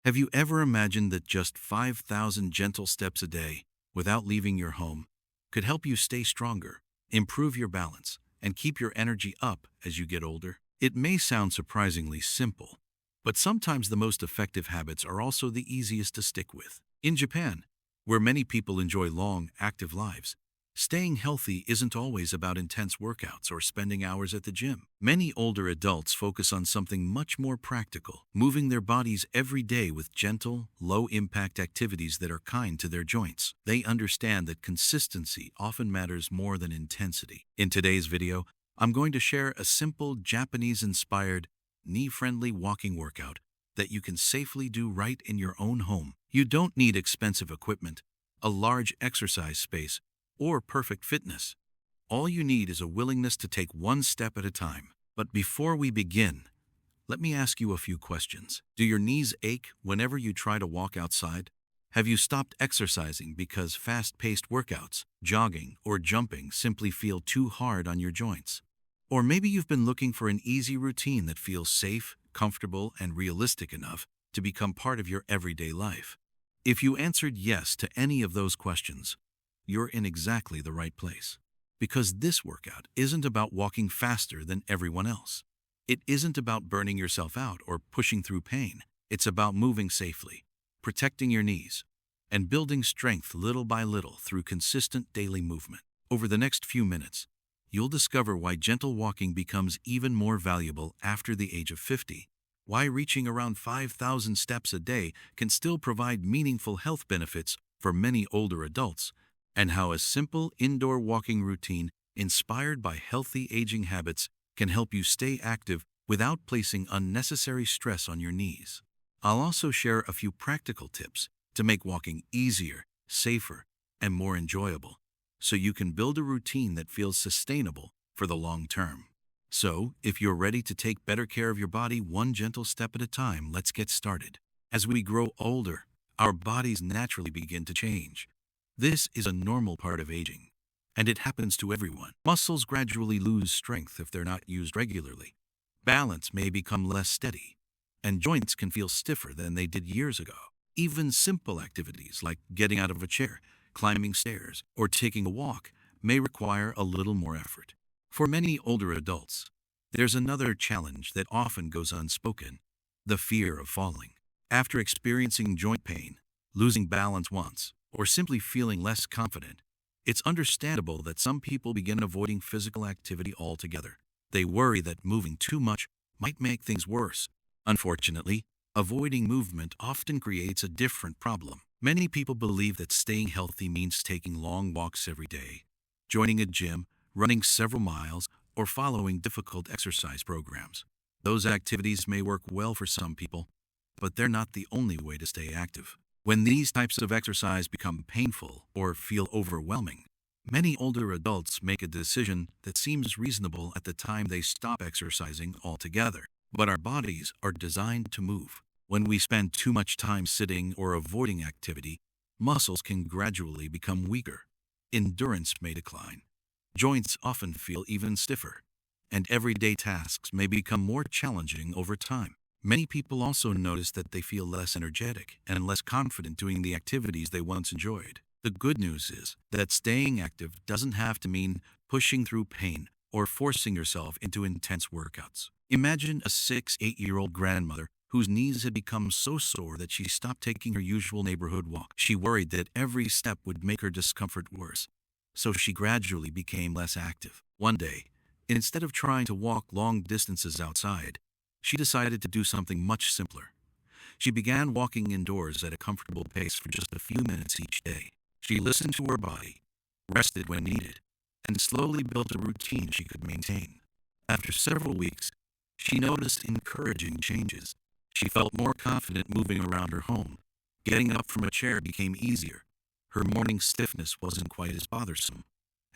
Have you ever imagined that just 5,000 gentle steps a day, without leaving your home, could help you stay stronger, improve your balance, and keep your energy up as you get older? It may sound surprisingly simple, but sometimes the most effective habits are also the easiest to stick with. In Japan, where many people enjoy long, active lives, staying healthy isn't always about intense workouts or spending hours at the gym. Many older adults focus on something much more practical, moving their bodies every day with gentle, low-impact activities that are kind to their joints. They understand that consistency often matters more than intensity. In today's video, I'm going to share a simple Japanese-inspired, knee-friendly walking workout that you can safely do right in your own home. You don't need expensive equipment, a large exercise space, or perfect fitness. All you need is a willingness to take one step at a time. But before we begin, let me ask you a few questions. Do your knees ache whenever you try to walk outside? Have you stopped exercising because fast-paced workouts, jogging, or jumping simply feel too hard on your joints? Or maybe you've been looking for an easy routine that feels safe, comfortable, and realistic enough to become part of your everyday life. If you answered yes to any of those questions, you're in exactly the right place. Because this workout isn't about walking faster than everyone else. It isn't about burning yourself out or pushing through pain. It's about moving safely, protecting your knees, and building strength little by little through consistent daily movement. Over the next few minutes, you'll discover why gentle walking becomes even more valuable after the age of 50, why reaching around 5,000 steps a day can still provide meaningful health benefits for many older adults, and how a simple indoor walking routine inspired by healthy aging habits can help you stay active without placing unnecessary stress on your knees. I'll also share a few practical tips to make walking easier, safer, and more enjoyable, so you can build a routine that feels sustainable for the long term. So, if you're ready to take better care of your body one gentle step at a time, let's get started. As we grow older, our bodies naturally begin to change. This is a normal part of aging, and it happens to everyone. Muscles gradually lose strength if they're not used regularly. Balance may become less steady, and joints can feel stiffer than they did years ago. Even simple activities like getting out of a chair, climbing stairs, or taking a walk may require a little more effort. For many older adults, there's another challenge that often goes unspoken: the fear of falling. After experiencing joint pain, losing balance once, or simply feeling less confident, it's understandable that some people begin avoiding physical activity altogether. They worry that moving too much might make things worse. Unfortunately, avoiding movement often creates a different problem. Many people believe that staying healthy means taking long walks every day, joining a gym, running several miles, or following difficult exercise programs. Those activities may work well for some people, but they're not the only way to stay active. When these types of exercise become painful or feel overwhelming, many older adults make a decision that seems reasonable at the time they stop exercising altogether. But our bodies are designed to move. When we spend too much time sitting or avoiding activity, muscles can gradually become weaker. Endurance may decline. Joints often feel even stiffer, and everyday tasks may become more challenging over time. Many people also notice that they feel less energetic and less confident doing the activities they once enjoyed. The good news is that staying active doesn't have to mean pushing through pain or forcing yourself into intense workouts. Imagine a 6-8-year-old grandmother whose knees had become so sore that she stopped taking her usual neighborhood walk. She worried that every step would make her discomfort worse, so she gradually became less active. One day, instead of trying to walk long distances outside, she decided to do something much simpler. She began walking indoors at a comfortable pace for just a few minutes each day. She listened to her body, rested when needed, and slowly built a routine she could maintain. After several weeks, she noticed encouraging changes. She felt more confident moving around her home. Getting up from a chair became easier. Her morning stiffness wasn't quite as bothersome,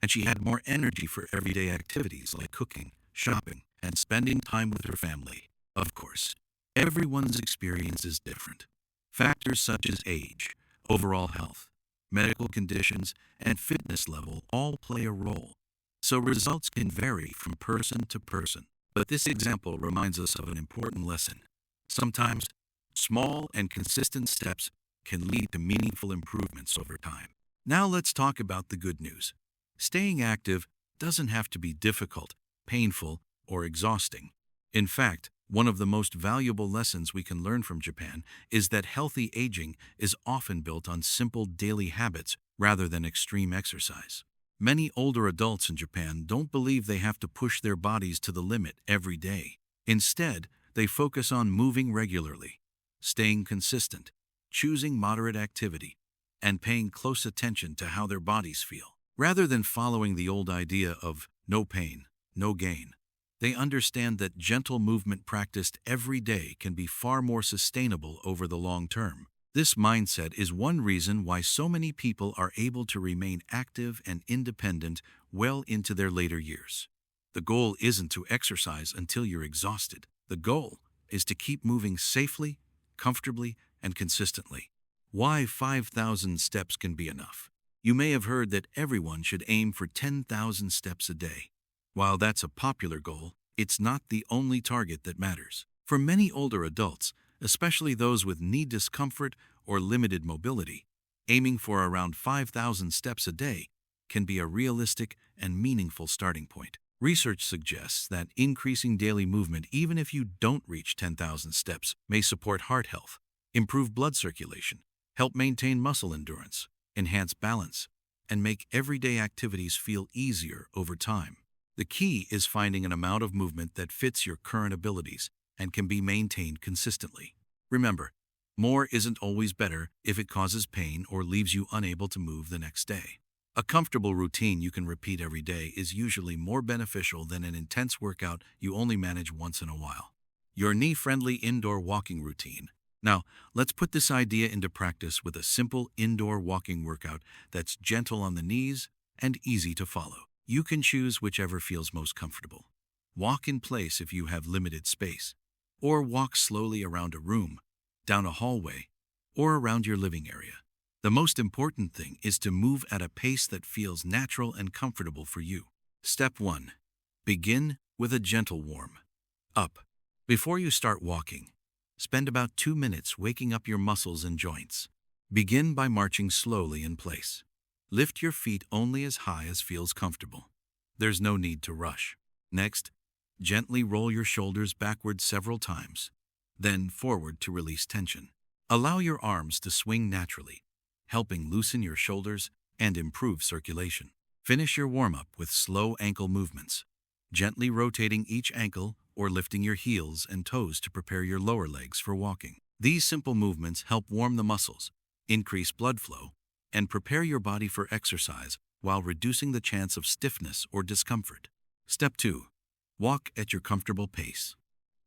and she had more energy for everyday activities like cooking, shopping, and spending time with her family. Of course, everyone's experience is different. Factors such as age, overall health, medical conditions, and fitness level all play a role, so results can vary from person to person. But this example reminds us of an important lesson. Sometimes, Small and consistent steps can lead to meaningful improvements over time. Now let's talk about the good news. Staying active doesn't have to be difficult, painful, or exhausting. In fact, one of the most valuable lessons we can learn from Japan is that healthy aging is often built on simple daily habits rather than extreme exercise. Many older adults in Japan don't believe they have to push their bodies to the limit every day. Instead, they focus on moving regularly, staying consistent, choosing moderate activity, and paying close attention to how their bodies feel. Rather than following the old idea of no pain, no gain, they understand that gentle movement practiced every day can be far more sustainable over the long term. This mindset is one reason why so many people are able to remain active and independent well into their later years. The goal isn't to exercise until you're exhausted. The goal is to keep moving safely, comfortably, and consistently. Why 5,000 steps can be enough? You may have heard that everyone should aim for 10,000 steps a day. While that's a popular goal, it's not the only target that matters. For many older adults, especially those with knee discomfort or limited mobility, aiming for around 5,000 steps a day can be a realistic and meaningful starting point. Research suggests that increasing daily movement, even if you don't reach 10,000 steps, may support heart health, improve blood circulation, help maintain muscle endurance, enhance balance, and make everyday activities feel easier over time. The key is finding an amount of movement that fits your current abilities and can be maintained consistently. Remember, more isn't always better if it causes pain or leaves you unable to move the next day. A comfortable routine you can repeat every day is usually more beneficial than an intense workout you only manage once in a while. Your knee-friendly indoor walking routine. Now, let's put this idea into practice with a simple indoor walking workout that's gentle on the knees and easy to follow. You can choose whichever feels most comfortable. Walk in place if you have limited space, or walk slowly around a room, down a hallway, or around your living area. The most important thing is to move at a pace that feels natural and comfortable for you. Step 1. Begin with a gentle warm up. Before you start walking, spend about 2 minutes waking up your muscles and joints. Begin by marching slowly in place. Lift your feet only as high as feels comfortable. There's no need to rush. Next, gently roll your shoulders backward several times, then forward to release tension. Allow your arms to swing naturally, helping loosen your shoulders and improve circulation. Finish your warm-up with slow ankle movements, gently rotating each ankle or lifting your heels and toes to prepare your lower legs for walking. These simple movements help warm the muscles, increase blood flow, and prepare your body for exercise while reducing the chance of stiffness or discomfort. Step 2. Walk at your comfortable pace.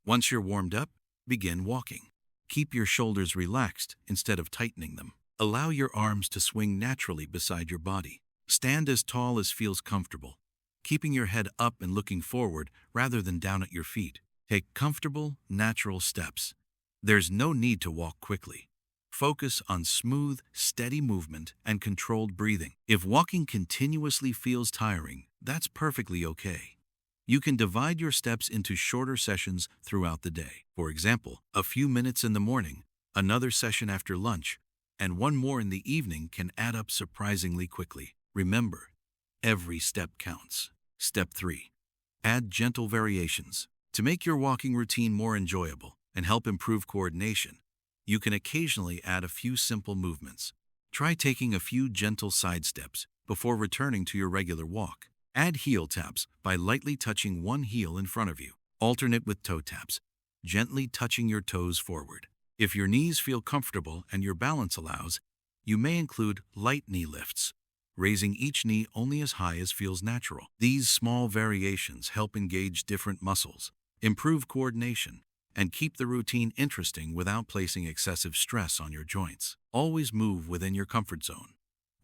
Once you're warmed up, begin walking. Keep your shoulders relaxed instead of tightening them. Allow your arms to swing naturally beside your body. Stand as tall as feels comfortable, keeping your head up and looking forward rather than down at your feet. Take comfortable, natural steps. There's no need to walk quickly. Focus on smooth, steady movement and controlled breathing. If walking continuously feels tiring, that's perfectly okay. You can divide your steps into shorter sessions throughout the day. For example, a few minutes in the morning, another session after lunch, and one more in the evening can add up surprisingly quickly. Remember, every step counts. Step 3. Add gentle variations. To make your walking routine more enjoyable and help improve coordination, you can occasionally add a few simple movements. Try taking a few gentle side steps before returning to your regular walk. Add heel taps by lightly touching one heel in front of you. Alternate with toe taps, gently touching your toes forward. If your knees feel comfortable and your balance allows, you may include light knee lifts, raising each knee only as high as feels natural. These small variations help engage different muscles, improve coordination, and keep the routine interesting without placing excessive stress on your joints. Always move within your comfort zone.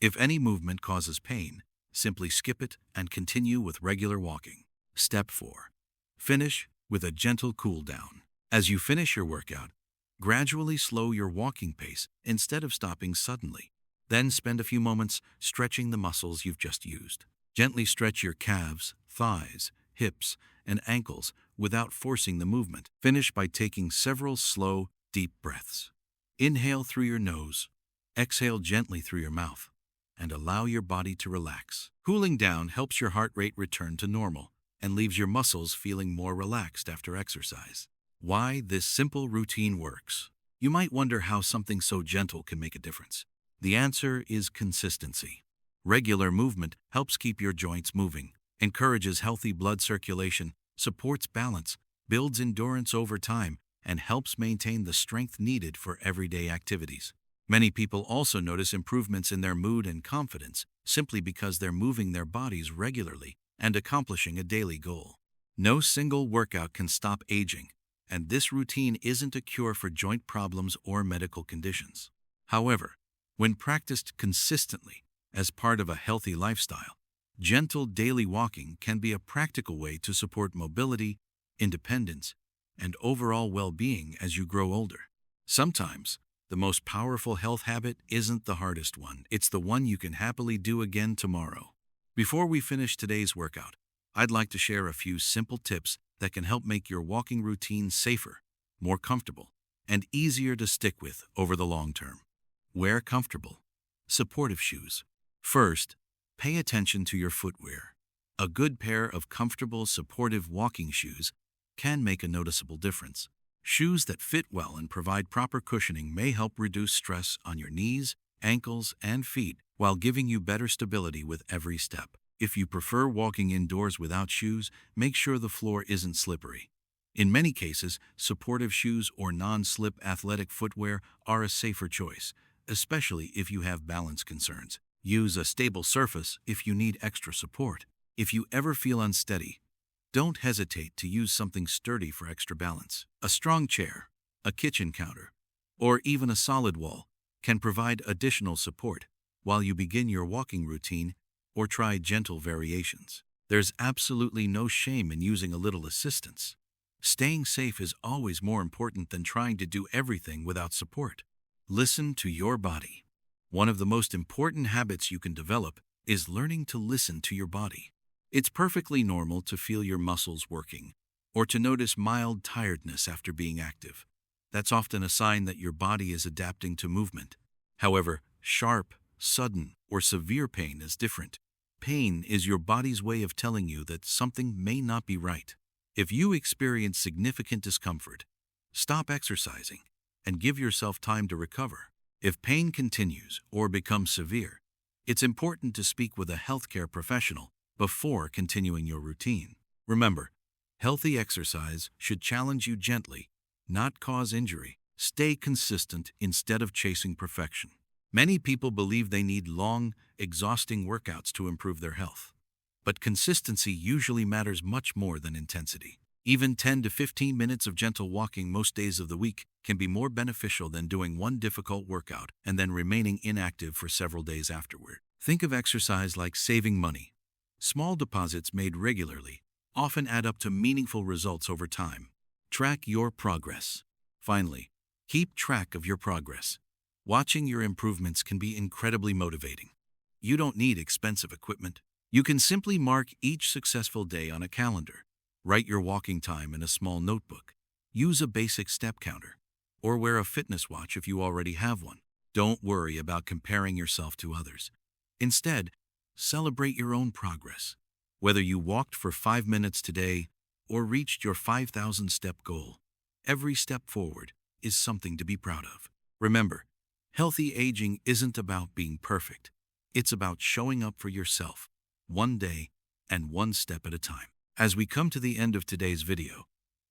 If any movement causes pain, simply skip it and continue with regular walking. Step 4. Finish with a gentle cool down. As you finish your workout, gradually slow your walking pace instead of stopping suddenly. Then spend a few moments stretching the muscles you've just used. Gently stretch your calves, thighs, hips, and ankles without forcing the movement. Finish by taking several slow, deep breaths. Inhale through your nose, exhale gently through your mouth, and allow your body to relax. Cooling down helps your heart rate return to normal and leaves your muscles feeling more relaxed after exercise. Why this simple routine works. You might wonder how something so gentle can make a difference. The answer is consistency. Regular movement helps keep your joints moving, encourages healthy blood circulation, supports balance, builds endurance over time, and helps maintain the strength needed for everyday activities. Many people also notice improvements in their mood and confidence simply because they're moving their bodies regularly and accomplishing a daily goal. No single workout can stop aging, and this routine isn't a cure for joint problems or medical conditions. However, when practiced consistently as part of a healthy lifestyle, gentle daily walking can be a practical way to support mobility, independence, and overall well-being as you grow older. Sometimes, the most powerful health habit isn't the hardest one. It's the one you can happily do again tomorrow. Before we finish today's workout, I'd like to share a few simple tips that can help make your walking routine safer, more comfortable, and easier to stick with over the long term. Wear comfortable, supportive shoes. First, pay attention to your footwear. A good pair of comfortable, supportive walking shoes can make a noticeable difference. Shoes that fit well and provide proper cushioning may help reduce stress on your knees, ankles, and feet while giving you better stability with every step. If you prefer walking indoors without shoes, make sure the floor isn't slippery. In many cases, supportive shoes or non-slip athletic footwear are a safer choice, especially if you have balance concerns. Use a stable surface if you need extra support. If you ever feel unsteady, don't hesitate to use something sturdy for extra balance. A strong chair, a kitchen counter, or even a solid wall can provide additional support while you begin your walking routine or try gentle variations. There's absolutely no shame in using a little assistance. Staying safe is always more important than trying to do everything without support. Listen to your body. One of the most important habits you can develop is learning to listen to your body. It's perfectly normal to feel your muscles working or to notice mild tiredness after being active. That's often a sign that your body is adapting to movement. However, sharp, sudden, or severe pain is different. Pain is your body's way of telling you that something may not be right. If you experience significant discomfort, stop exercising and give yourself time to recover. If pain continues or becomes severe, it's important to speak with a healthcare professional before continuing your routine. Remember, healthy exercise should challenge you gently, not cause injury. Stay consistent instead of chasing perfection. Many people believe they need long, exhausting workouts to improve their health. But consistency usually matters much more than intensity. Even 10 to 15 minutes of gentle walking most days of the week can be more beneficial than doing one difficult workout and then remaining inactive for several days afterward. Think of exercise like saving money. Small deposits made regularly often add up to meaningful results over time. Track your progress. Finally, keep track of your progress. Watching your improvements can be incredibly motivating. You don't need expensive equipment. You can simply mark each successful day on a calendar. Write your walking time in a small notebook. Use a basic step counter, or wear a fitness watch if you already have one. Don't worry about comparing yourself to others. Instead, celebrate your own progress. Whether you walked for 5 minutes today or reached your 5,000 step goal, every step forward is something to be proud of. Remember, healthy aging isn't about being perfect. It's about showing up for yourself, one day and one step at a time. As we come to the end of today's video,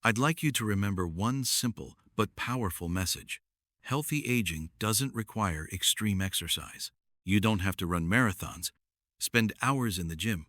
I'd like you to remember one simple but powerful message. Healthy aging doesn't require extreme exercise. You don't have to run marathons, spend hours in the gym,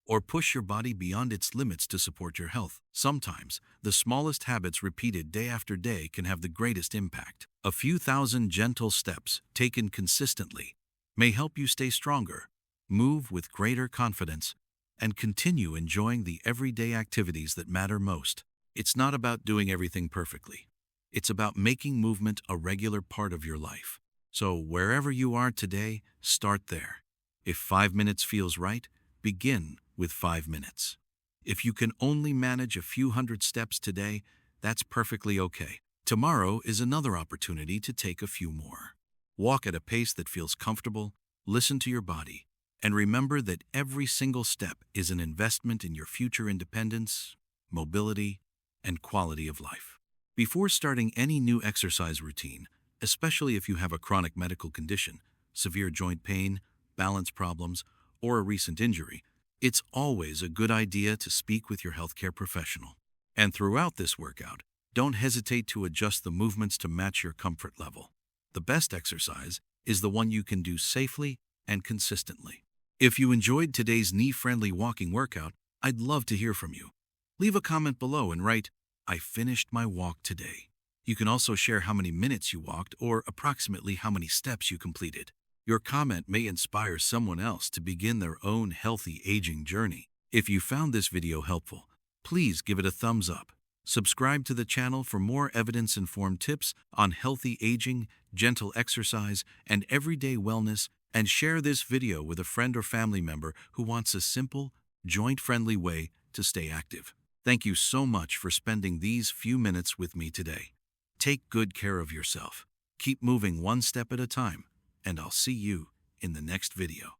or push your body beyond its limits to support your health. Sometimes, the smallest habits repeated day after day can have the greatest impact. A few thousand gentle steps taken consistently may help you stay stronger, move with greater confidence, and continue enjoying the everyday activities that matter most. It's not about doing everything perfectly. It's about making movement a regular part of your life. So wherever you are today, start there. If 5 minutes feels right, begin with 5 minutes. If you can only manage a few hundred steps today, that's perfectly okay. Tomorrow is another opportunity to take a few more. Walk at a pace that feels comfortable, listen to your body, and remember that every single step is an investment in your future independence, mobility, and quality of life. Before starting any new exercise routine, especially if you have a chronic medical condition, severe joint pain, balance problems, or a recent injury, it's always a good idea to speak with your healthcare professional. And throughout this workout, don't hesitate to adjust the movements to match your comfort level. The best exercise is the one you can do safely and consistently. If you enjoyed today's knee-friendly walking workout, I'd love to hear from you. Leave a comment below and write, "I finished my walk today." You can also share how many minutes you walked or approximately how many steps you completed. Your comment may inspire someone else to begin their own healthy aging journey. If you found this video helpful, please give it a thumbs up. Subscribe to the channel for more evidence-informed tips on healthy aging, gentle exercise, and everyday wellness, and share this video with a friend or family member who wants a simple, joint-friendly way to stay active. Thank you so much for spending these few minutes with me today. Take good care of yourself. Keep moving one step at a time, and I'll see you in the next video.